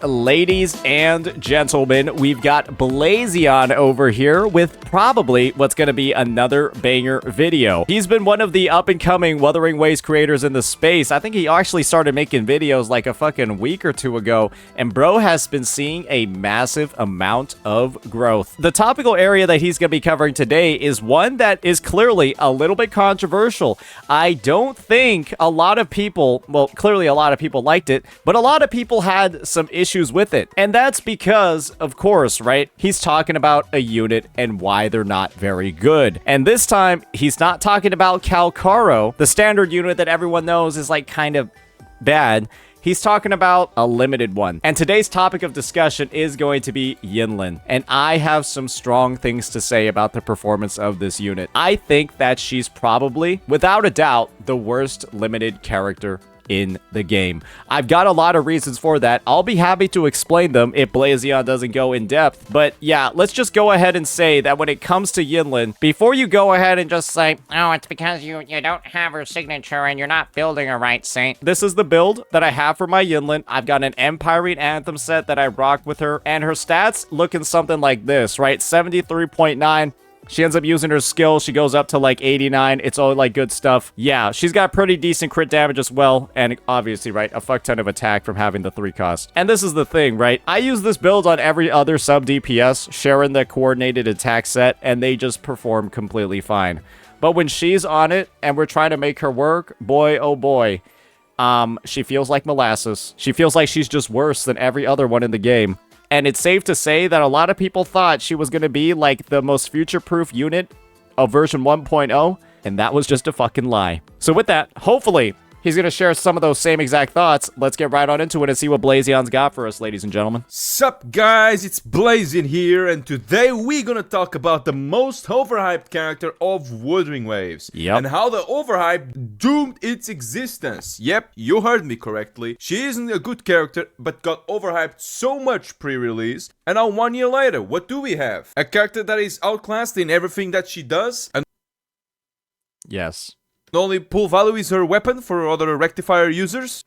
Ladies and gentlemen, we've got Blazion over here with probably what's going to be another banger video. He's been one of the up-and-coming Wuthering Waves creators in the space. I think he actually started making videos like a fucking week or two ago, and bro has been seeing a massive amount of growth. The topical area that he's going to be covering today is one that is clearly a little bit controversial. I don't think a lot of people, well, clearly a lot of people liked it, but a lot of people had some issues with it. And that's because, of course, right, he's talking about a unit and why they're not very good. And this time, he's not talking about Calcaro, the standard unit that everyone knows is like kind of bad. He's talking about a limited one. And today's topic of discussion is going to be Yinlin. And I have some strong things to say about the performance of this unit. I think that she's probably, without a doubt, the worst limited character in the game. I've got a lot of reasons for that. I'll be happy to explain them if Blazion doesn't go in depth. But yeah, let's just go ahead and say that when it comes to Yinlin, before you go ahead and just say, oh, it's because you don't have her signature and you're not building her right, Saint. This is the build that I have for my Yinlin. I've got an Empyrine Anthem set that I rock with her, and her stats looking something like this, right? 73.9. She ends up using her skill. She goes up to like 89. It's all like good stuff. Yeah, she's got pretty decent crit damage as well. And obviously, right, a fuck ton of attack from having the 3 cost. And this is the thing, right? I use this build on every other sub DPS, sharing the coordinated attack set, and they just perform completely fine. But when she's on it and we're trying to make her work, boy, oh boy, she feels like molasses. She feels like she's just worse than every other one in the game. And it's safe to say that a lot of people thought she was going to be like the most future-proof unit of version 1.0, and that was just a fucking lie. So with that, hopefully, he's going to share some of those same exact thoughts. Let's get right on into it and see what Blazion's got for us, ladies and gentlemen. Sup guys, it's Blazion here, and today we're gonna talk about the most overhyped character of Wuthering Waves. Yep. And how the overhype doomed its existence. Yep, you heard me correctly. She isn't a good character, but got overhyped so much pre-release. And now 1 year later, what do we have? A character that is outclassed in everything that she does, and Yes. the only pull value is her weapon for other rectifier users.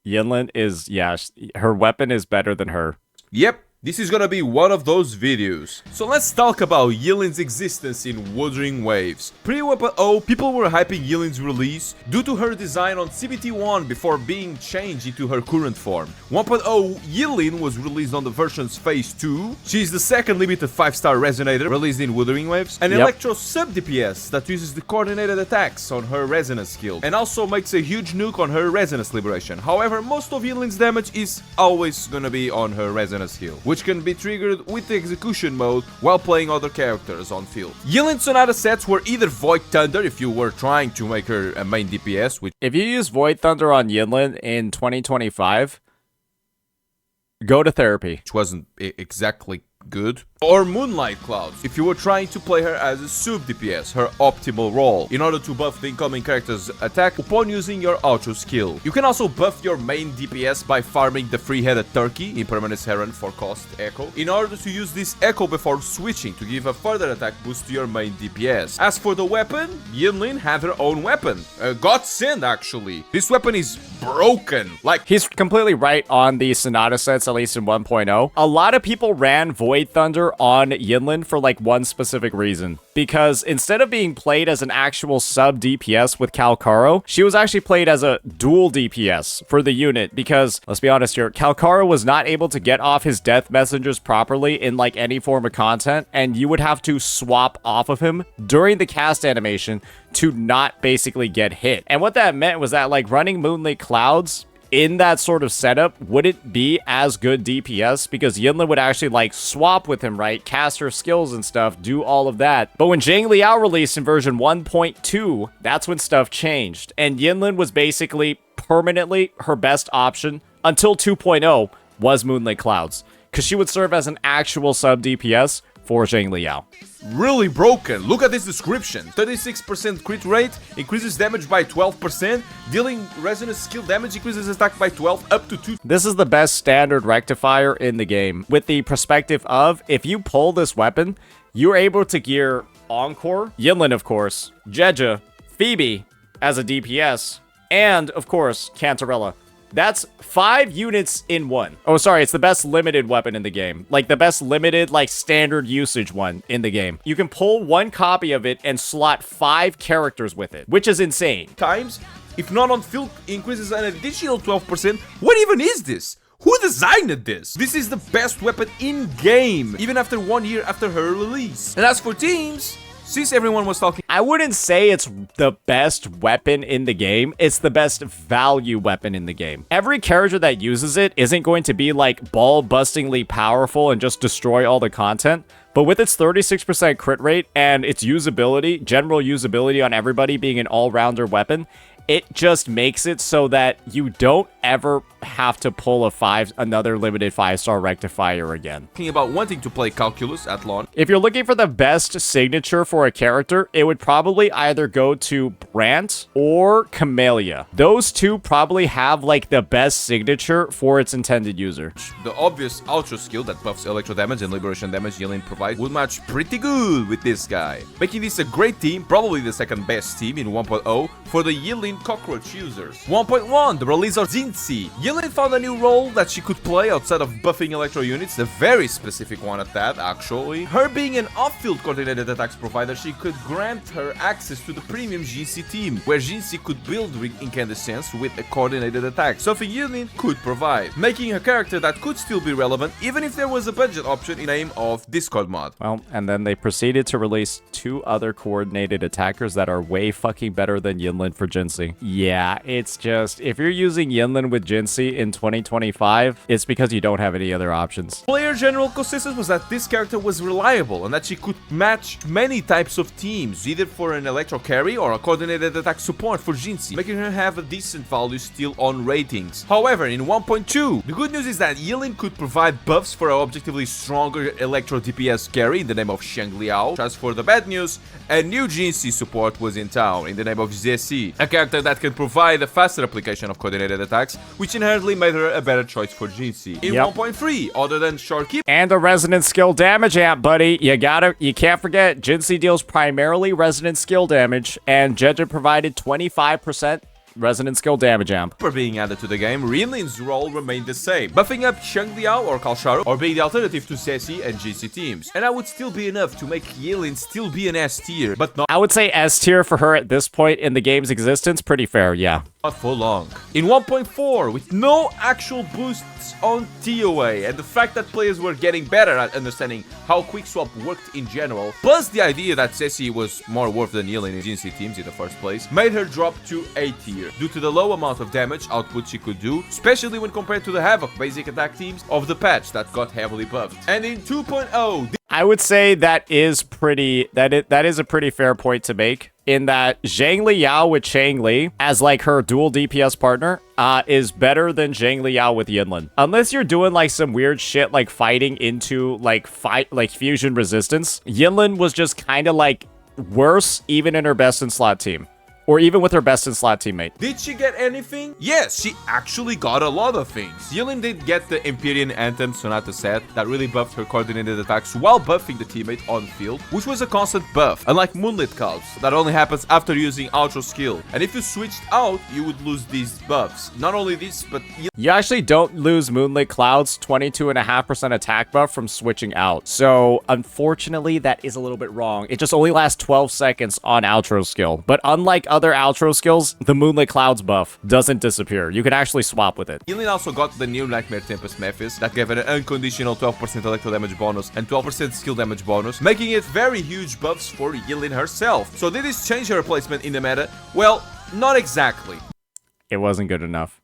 Yinlin is, yeah, her weapon is better than her. Yep, this is gonna be one of those videos. So let's talk about Yinlin's existence in Wuthering Waves. Pre-1.0, people were hyping Yinlin's release due to her design on CBT1 before being changed into her current form. 1.0, Yinlin was released on the version's Phase 2. She's the second limited 5-star Resonator released in Wuthering Waves. An Electro sub-DPS that uses the coordinated attacks on her Resonance skill, and also makes a huge nuke on her Resonance Liberation. However, most of Yinlin's damage is always gonna be on her Resonance skill, which can be triggered with the execution mode while playing other characters on field. Yinlin Sonata sets were either Void Thunder if you were trying to make her a main DPS, which If you use Void Thunder on Yinlin in 2025, go to therapy. wasn't exactly good, or Moonlight Clouds if you were trying to play her as a sub DPS, her optimal role, in order to buff the incoming character's attack upon using your auto skill. You can also buff your main DPS by farming the free-headed turkey, Impermanence Heron for cost Echo, in order to use this Echo before switching to give a further attack boost to your main DPS. As for the weapon, Yinlin had her own weapon, a godsend actually. This weapon is broken, like He's completely right on the Sonata sets, at least in 1.0. A lot of people ran Void Thunder on Yinlin for like one specific reason. Because instead of being played as an actual sub DPS with Calcaro, she was actually played as a dual DPS for the unit. Because, let's be honest here, Calcaro was not able to get off his death messengers properly in like any form of content, and you would have to swap off of him during the cast animation to not basically get hit. And what that meant was that like running Moonlit Clouds in that sort of setup wouldn't be as good DPS, because Yinlin would actually like swap with him, right? Cast her skills and stuff, do all of that. But when Zhang Liao released in version 1.2, that's when stuff changed. And Yinlin was basically permanently her best option until 2.0 was Moonlit Clouds, because she would serve as an actual sub DPS for Zhang Liao. really broken. Look at this description. 36% crit rate, increases damage by 12%, dealing resonance skill damage, increases attack by 12 up to 2. This is the best standard rectifier in the game, with the perspective of, if you pull this weapon, you're able to gear Encore, Yinlin of course, Jeja, Phoebe as a DPS, and of course Cantarella. That's 5 units in one. Oh, sorry, it's the best limited weapon in the game. Like, the best limited, like, standard usage one in the game. You can pull 1 copy of it and slot 5 characters with it, which is insane. Times, if not on field, increases an additional 12%. What even is this? Who designed this? This is the best weapon in-game, even after 1 year after her release. And as for teams, since everyone was talking... I wouldn't say it's the best weapon in the game. It's the best value weapon in the game. Every character that uses it isn't going to be, like, ball-bustingly powerful and just destroy all the content. But with its 36% crit rate and its usability, general usability on everybody being an all-rounder weapon, it just makes it so that you don't ever have to pull another limited 5-star rectifier again. Thinking about wanting to play calculus at launch. If you're looking for the best signature for a character, it would probably either go to Brant or Camellia. Those two probably have like the best signature for its intended user. The obvious ultra skill that buffs electro damage and liberation damage Yinlin provides would match pretty good with this guy, making this a great team, probably the second best team in 1.0 for the Yinlin cockroach users. 1.1, the release of Zinzi. Yinlin found a new role that she could play outside of buffing electro units, a very specific one at that, actually. Her being an off-field coordinated attacks provider, she could grant her access to the premium Jinzi team, where Jinzi could build incandescence with a coordinated attack, something Yinlin could provide, making a character that could still be relevant even if there was a budget option in the name of Discord mod. Well, and then they proceeded to release 2 other coordinated attackers that are way fucking better than Yinlin for Jinzi. Yeah, it's just, if you're using Yinlin with Jinzi in 2025, it's because you don't have any other options. Player general consensus was that this character was reliable and that she could match many types of teams, either for an electro carry or a coordinated attack support for Jinzi, making her have a decent value still on ratings. However, in 1.2, the good news is that Yinlin could provide buffs for an objectively stronger electro DPS carry in the name of Sheng Liao. As for the bad news, a new Jinzi support was in town in the name of Zesi, a character that can provide a faster application of coordinated attacks, which inherently made her a better choice for Jinzi. In 1.3, other than short keep and a resonant skill damage amp, buddy. You can't forget, Jinzi deals primarily resonant skill damage, and Jeja provided 25% resonant skill damage amp. For being added to the game, Yinlin's role remained the same, buffing up Sheng Liao or Kalsharu, or being the alternative to Zesi and GC teams. And that would still be enough to make Yinlin still be an S tier, but not I would say S tier for her at this point in the game's existence. Pretty fair, yeah. for long. In 1.4, with no actual boosts on TOA, and the fact that players were getting better at understanding how quick swap worked in general, plus the idea that Ceci was more worth than Yinlin in GC teams in the first place, made her drop to A tier, due to the low amount of damage output she could do, especially when compared to the Havoc basic attack teams of the patch that got heavily buffed. And in 2.0, I would say that is a pretty fair point to make, in that Zhang Liao with Chang Li as like her dual DPS partner is better than Zhang Liao with Yinlin. Unless you're doing like some weird shit like fighting into like fusion resistance, Yinlin was just kind of like worse even in her best in slot team. Or even with her best in slot teammate. Did she get anything? Yes, she actually got a lot of things. Yinlin did get the Empyrean Anthem Sonata set that really buffed her coordinated attacks while buffing the teammate on field, which was a constant buff, unlike Moonlit Clouds, that only happens after using Outro skill. And if you switched out, you would lose these buffs. Not only this, but you actually don't lose Moonlit Cloud's 22.5% attack buff from switching out. So, unfortunately, that is a little bit wrong. It just only lasts 12 seconds on Outro skill. But unlike other Outro skills, the Moonlit Clouds buff doesn't disappear. You can actually swap with it. Yinlin also got the new Nightmare Tempest Mephis that gave an unconditional 12% electro damage bonus and 12% skill damage bonus, making it very huge buffs for Yinlin herself. So did this change her placement in the meta? Well, not exactly. It wasn't good enough.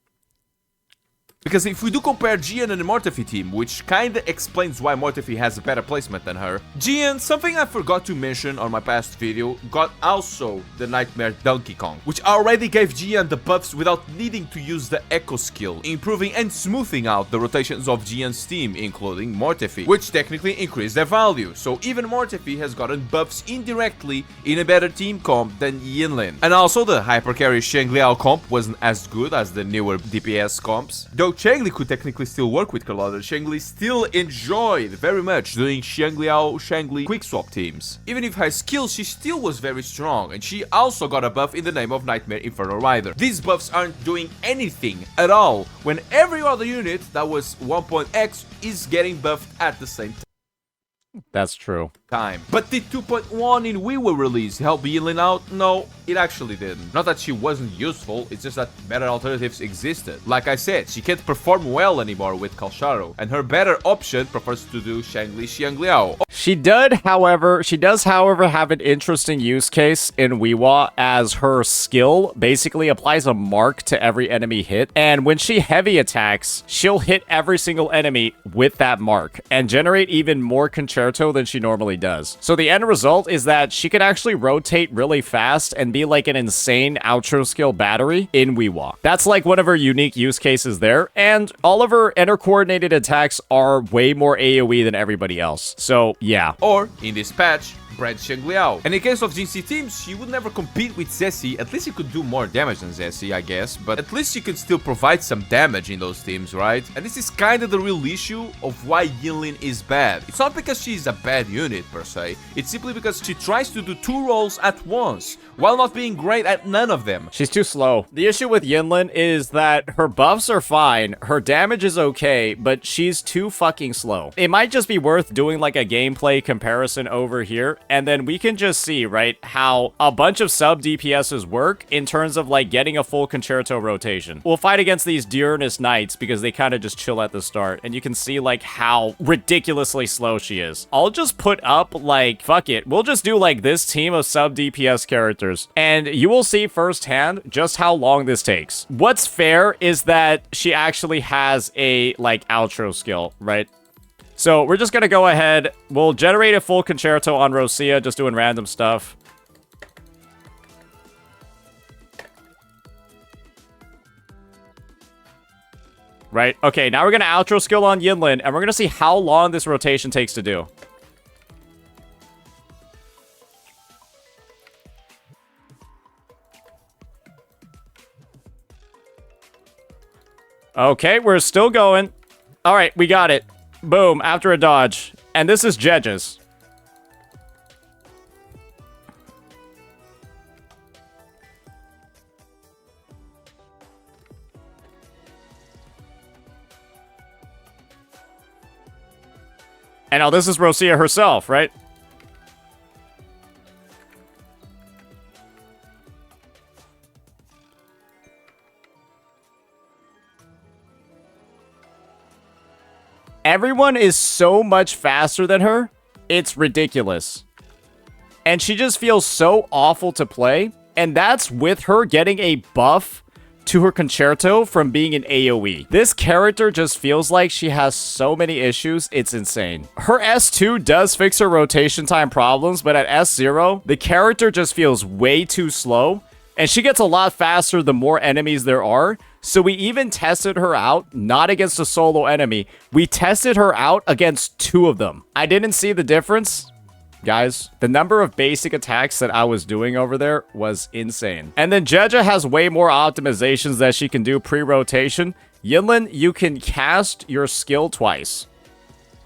Because if we do compare Gian and the Mortefi team, which kinda explains why Mortefi has a better placement than her, Gian, something I forgot to mention on my past video, got also the Nightmare Donkey Kong, which already gave Gian the buffs without needing to use the Echo skill, improving and smoothing out the rotations of Gian's team, including Mortefi, which technically increased their value, so even Mortefi has gotten buffs indirectly in a better team comp than Yinlin. And also the Hyper Carry Sheng Liao comp wasn't as good as the newer DPS comps, though Changli could technically still work with Carlotta. Changli still enjoyed very much doing Xiangliao, Changli quick swap teams. Even if high skill, she still was very strong, and she also got a buff in the name of Nightmare Inferno Rider. These buffs aren't doing anything at all, when every other unit that was 1.x is getting buffed at the same time. That's true. But did 2.1 in WuWa release help Yinlin out? No, it actually didn't. Not that she wasn't useful, it's just that better alternatives existed. Like I said, she can't perform well anymore with Kalsharo, and her better option prefers to do Shangli Xiangliao. She does, however, have an interesting use case in WuWa, as her skill basically applies a mark to every enemy hit, and when she heavy attacks, she'll hit every single enemy with that mark, and generate even more concerto than she normally does. So the end result is that she can actually rotate really fast and be like an insane outro skill battery in WuWa. That's like one of her unique use cases there, and all of her intercoordinated attacks are way more AoE than everybody else. So yeah. Or, in this patch, Brad Xiangliao. And in case of GC teams, she would never compete with Zessie. At least she could do more damage than Zessie, I guess. But at least she could still provide some damage in those teams, right? And this is kind of the real issue of why Yinlin is bad. It's not because she's a bad unit, per se. It's simply because she tries to do two roles at once, while not being great at none of them. She's too slow. The issue with Yinlin is that her buffs are fine, her damage is okay, but she's too fucking slow. It might just be worth doing like a gameplay comparison over here, and then we can just see, right, how a bunch of sub DPSs work in terms of like getting a full concerto rotation. We'll fight against these Diurnus Knights because they kind of just chill at the start, and you can see like how ridiculously slow she is. I'll just put up like, fuck it, we'll just do like this team of sub DPS characters, and you will see firsthand just how long this takes. What's fair is that she actually has a like outro skill, right? So we're just going to go ahead. We'll generate a full concerto on Rosia, just doing random stuff. Right. Okay, now we're going to outro skill on Yinlin, and we're going to see how long this rotation takes to do. Okay, we're still going. All right, we got it. Boom, after a dodge. And this is Jedge's. And now this is Rosia herself, right? Everyone is so much faster than her, it's ridiculous. And she just feels so awful to play, and that's with her getting a buff to her concerto from being an AoE. This character just feels like she has so many issues, it's insane. Her S2 does fix her rotation time problems, but at S0, the character just feels way too slow, and she gets a lot faster the more enemies there are. So we even tested her out, not against a solo enemy. We tested her out against two of them. I didn't see the difference. Guys, the number of basic attacks that I was doing over there was insane. And then Jeja has way more optimizations that she can do pre-rotation. Yinlin, you can cast your skill twice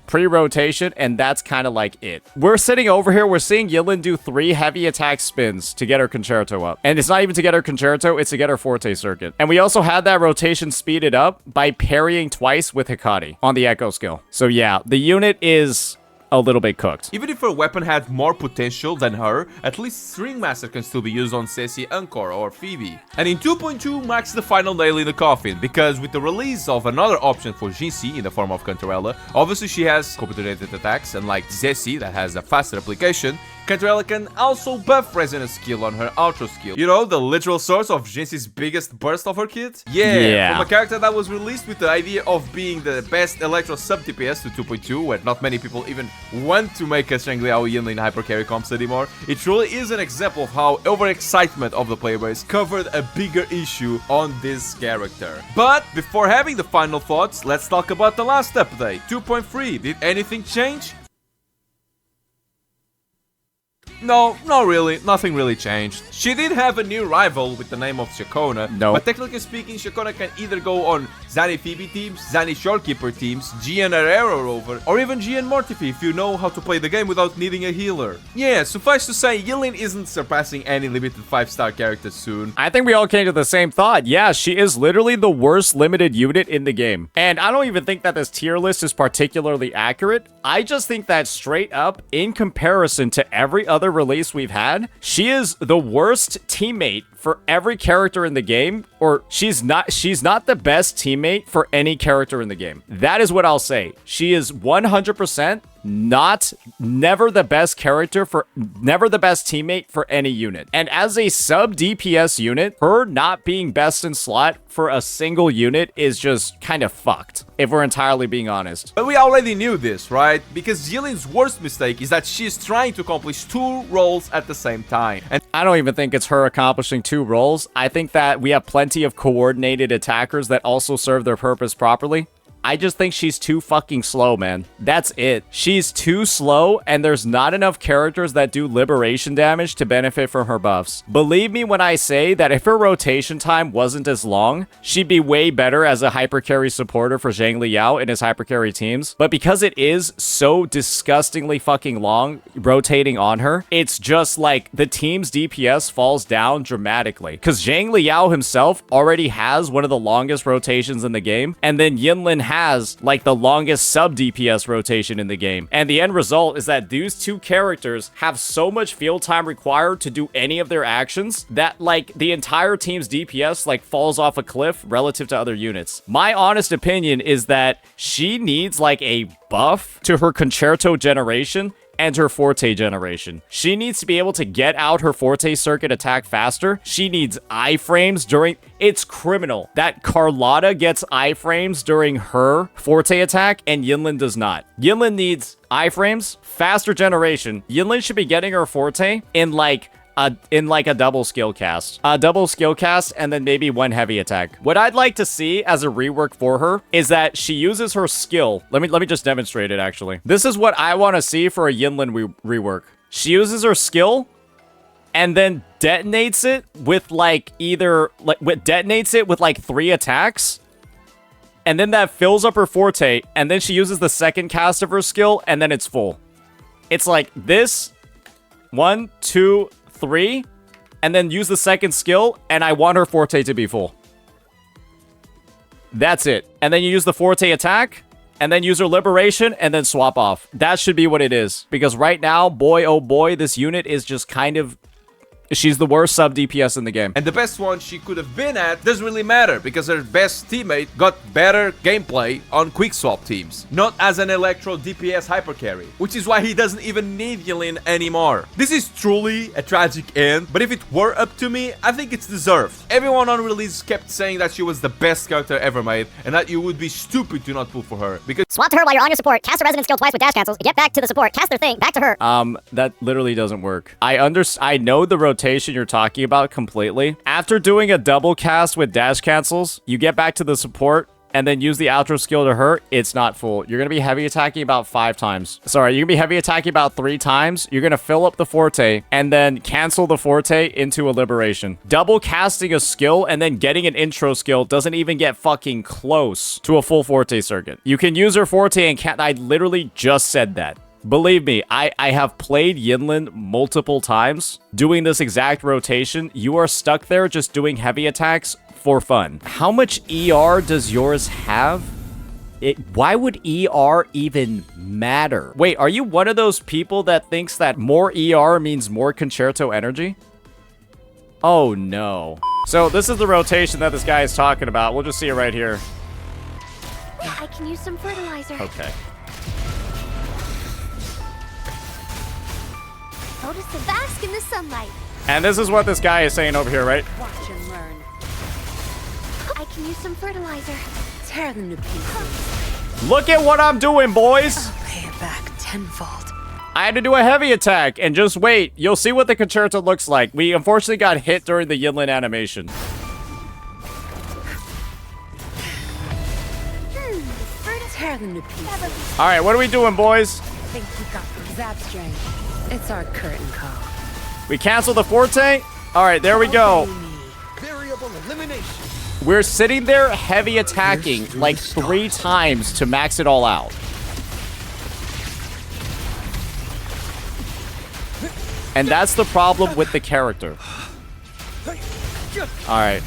pre-rotation, and that's kind of like it. We're sitting over here, we're seeing Yinlin do 3 heavy attack spins to get her concerto up. And it's not even to get her concerto, it's to get her forte circuit. And we also had that rotation speeded up by parrying twice with Hikari on the echo skill. So yeah, the unit is a little bit cooked. Even if her weapon had more potential than her, at least String Master can still be used on Ceci, Encore, or Phoebe. And in 2.2 marks the final nail in the coffin, because with the release of another option for GC in the form of Cantarella, obviously she has computer-rated attacks, unlike Zessie that has a faster application, Cantarella can also buff resonance skill on her outro skill. You know, the literal source of Jinxi's biggest burst of her kit? Yeah, from a character that was released with the idea of being the best Electro sub-DPS to 2.2, where not many people even want to make a Xiangliao Yinlin hypercarry comps anymore. It truly is an example of how overexcitement of the player base covered a bigger issue on this character. But before having the final thoughts, let's talk about the last update, 2.3. Did anything change? No, not really. Nothing really changed. She did have a new rival with the name of Shakona. No. But technically speaking, Shakona can either go on Zanny Phoebe teams, Zanny Shorekeeper teams, Gian Herrera Rover, or even Gian Mortifi if you know how to play the game without needing a healer. Yeah, suffice to say, Yinlin isn't surpassing any limited 5-star characters soon. I think we all came to the same thought. Yeah, she is literally the worst limited unit in the game. And I don't even think that this tier list is particularly accurate. I just think that straight up, in comparison to every other release we've had, she is the worst teammate for every character in the game, or she's not the best teammate for any character in the game. That is what I'll say. She is 100% never the best teammate for any unit. And as a sub DPS unit, her not being best in slot for a single unit is just kind of fucked, if we're entirely being honest. But we already knew this, right? Because Yinlin's worst mistake is that she's trying to accomplish 2 roles at the same time. And I don't even think it's her accomplishing 2 roles. I think that we have plenty of coordinated attackers that also serve their purpose properly. I just think she's too fucking slow, man. That's it. She's too slow, and there's not enough characters that do liberation damage to benefit from her buffs. Believe me when I say that if her rotation time wasn't as long, she'd be way better as a hypercarry supporter for Zhang Liao in his hypercarry teams. But because it is so disgustingly fucking long rotating on her, it's just like the team's DPS falls down dramatically. Because Zhang Liao himself already has one of the longest rotations in the game, and then Yinlin has like the longest sub DPS rotation in the game. And the end result is that these 2 characters have so much field time required to do any of their actions that like the entire team's DPS like falls off a cliff relative to other units. My honest opinion is that she needs like a buff to her Concerto generation and her Forte generation. She needs to be able to get out her Forte circuit attack faster. She needs iframes during... It's criminal that Carlotta gets iframes during her Forte attack and Yinlin does not. Yinlin needs iframes, faster generation. Yinlin should be getting her Forte in like a double skill cast. A double skill cast and then maybe 1 heavy attack. What I'd like to see as a rework for her is that she uses her skill. Let me just demonstrate it actually. This is what I want to see for a Yinlin rework. She uses her skill and then detonates it with like detonates it with like 3 attacks. And then that fills up her Forte and then she uses the second cast of her skill and then it's full. It's like this 1, 2, 3, and then use the second skill, and I want her Forte to be full. That's it. And then you use the Forte attack, and then use her Liberation, and then swap off. That should be what it is. Because right now, boy oh boy, this unit is just kind of... She's the worst sub DPS in the game. And the best one she could have been at doesn't really matter because her best teammate got better gameplay on quick swap teams, not as an Electro DPS hypercarry, which is why he doesn't even need Yinlin anymore. This is truly a tragic end, but if it were up to me, I think it's deserved. Everyone on release kept saying that she was the best character ever made and that you would be stupid to not pull for her because swap to her while you're on your support, cast a resonance skill twice with dash cancels, get back to the support, cast their thing, back to her. That literally doesn't work. I know the rotation you're talking about completely. After doing a double cast with dash cancels, you get back to the support and then use the outro skill to her. It's not full. You're going to be heavy attacking about 5 times. Sorry, you're going to be heavy attacking about 3 times. You're going to fill up the Forte and then cancel the Forte into a Liberation. Double casting a skill and then getting an intro skill doesn't even get fucking close to a full Forte circuit. You can use her Forte and I literally just said that. Believe me, I have played Yinlin multiple times doing this exact rotation. You are stuck there just doing heavy attacks for fun. How much ER does yours have? Why would ER even matter? Wait, are you one of those people that thinks that more ER means more Concerto energy? Oh no. So this is the rotation that this guy is talking about. We'll just see it right here. I can use some fertilizer. Okay. Notice the bask in the sunlight. And this is what this guy is saying over here, right? Watch and learn. I can use some fertilizer. Tear them to pieces. Look at what I'm doing, boys! I'll pay it back tenfold. I had to do a heavy attack, and just wait. You'll see what the Concerto looks like. We unfortunately got hit during the Yinlin animation. Tear them to pieces. Alright, what are we doing, boys? Think you got the zap string. It's our curtain call. We cancel the Forte. All right, there we go. Variable elimination. We're sitting there heavy attacking like 3 times to max it all out. And that's the problem with the character. All right.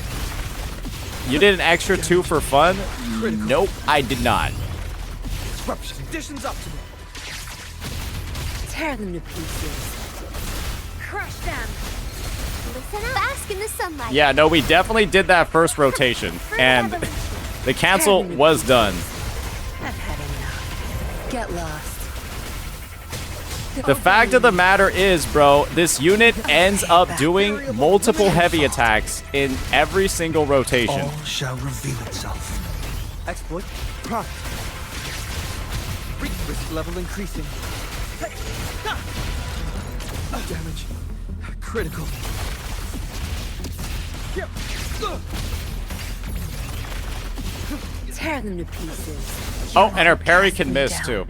You did an extra 2 for fun? Nope, I did not. Disruption. Conditions up to me. Tear them to pieces. Crush them. Listen up. Bask in the sunlight. Yeah, no, we definitely did that first rotation. And the cancel was done. I've had enough. Get lost. The fact of the matter is, bro, this unit ends up doing multiple heavy attacks in every single rotation. All shall reveal itself. Exploit. Prime. Risk level increasing. Damage. Critical. Tear them to pieces. Oh, and her parry can miss too.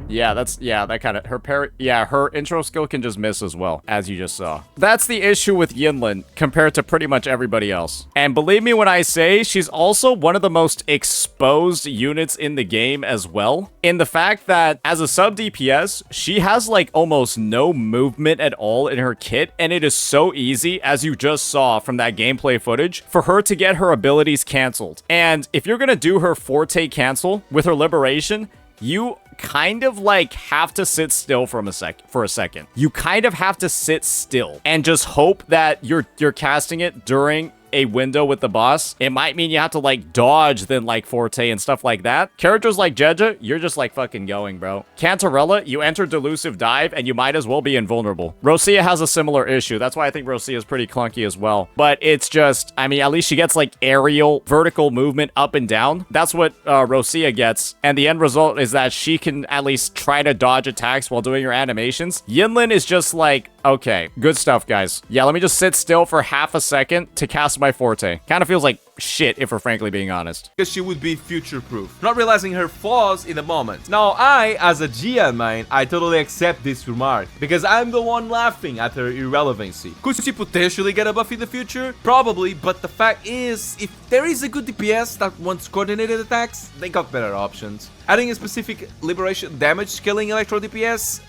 Yeah, that kind of, her parry, yeah, her intro skill can just miss as well, as you just saw. That's the issue with Yinlin compared to pretty much everybody else. And believe me when I say, she's also one of the most exposed units in the game as well. In the fact that as a sub DPS, she has like almost no movement at all in her kit. And it is so easy, as you just saw from that gameplay footage, for her to get her abilities canceled. And if you're gonna do her Forte cancel with her Liberation, you kind of like have to sit still for a second. You kind of have to sit still and just hope that you're casting it during a window with the boss. It might mean you have to like dodge then like Forte and stuff like that. Characters like Jeja, you're just like fucking going, bro. Cantarella, you enter Delusive Dive and you might as well be invulnerable. Rosia has a similar issue. That's why I think Rosia is pretty clunky as well. But it's just, I mean, at least she gets like aerial, vertical movement up and down. That's what Rosia gets. And the end result is that she can at least try to dodge attacks while doing her animations. Yinlin is just like, okay, good stuff, guys. Yeah, let me just sit still for half a second to cast my Forte. Kind of feels like shit, if we're frankly being honest. Because she would be future-proof, not realizing her flaws in the moment. Now, I, as a GM main, I totally accept this remark, because I'm the one laughing at her irrelevancy. Could she potentially get a buff in the future? Probably, but the fact is, if there is a good DPS that wants coordinated attacks, they got better options. Adding a specific liberation damage scaling electro DPS?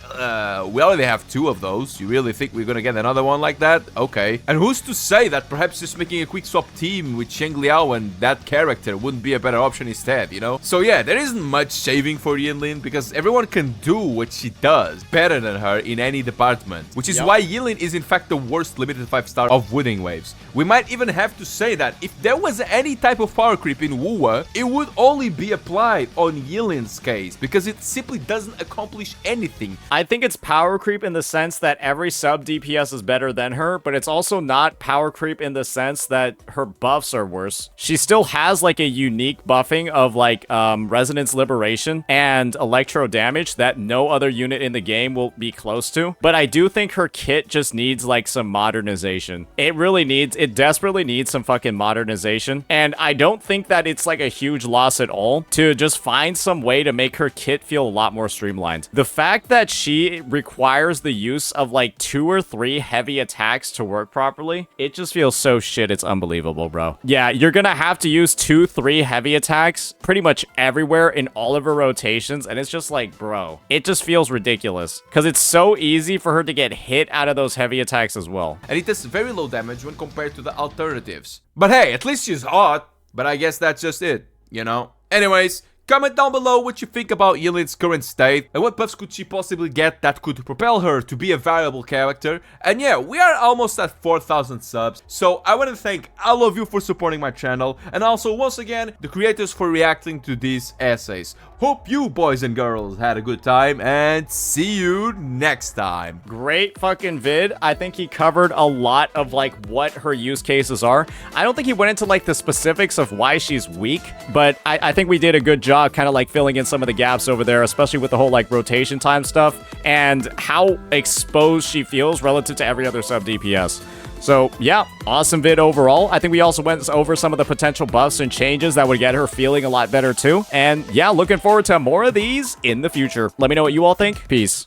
We already have 2 of those. You really think we're gonna get another one like that? Okay. And who's to say that perhaps just making a quick swap team with Cheng Liao and that character wouldn't be a better option instead, you know? So yeah, there isn't much saving for Yinlin because everyone can do what she does better than her in any department. Which is why Yinlin is in fact the worst limited 5-star of Wuthering Waves. We might even have to say that if there was any type of power creep in WuWa, it would only be applied on Yinlin's case because it simply doesn't accomplish anything. I think it's power creep in the sense that every sub DPS is better than her, but it's also not power creep in the sense that her buffs are worse. She still has like a unique buffing of like Resonance Liberation and Electro damage that no other unit in the game will be close to. But I do think her kit just needs like some modernization. It desperately needs some fucking modernization. And I don't think that it's like a huge loss at all to just find some way to make her kit feel a lot more streamlined. The fact that she requires the use of like 2 or 3 heavy attacks to work properly, it just feels so shit, it's unbelievable, bro. Yeah, you're gonna have to use 2-3 heavy attacks pretty much everywhere in all of her rotations, and it's just like, bro, it just feels ridiculous because it's so easy for her to get hit out of those heavy attacks as well. And it does very low damage when compared to the alternatives. But hey, at least she's hot. But I guess that's just it, you know? Anyways, comment down below what you think about Yinlin's current state and what buffs could she possibly get that could propel her to be a valuable character. And yeah, we are almost at 4,000 subs, so I want to thank all of you for supporting my channel and also once again the creators for reacting to these essays. Hope you boys and girls had a good time and see you next time. Great fucking vid. I think he covered a lot of like what her use cases are. I don't think he went into like the specifics of why she's weak, but I think we did a good job kind of like filling in some of the gaps over there, especially with the whole like rotation time stuff and how exposed she feels relative to every other sub DPS. So yeah, awesome vid overall. I think we also went over some of the potential buffs and changes that would get her feeling a lot better too. And yeah, looking forward to more of these in the future. Let me know what you all think. Peace.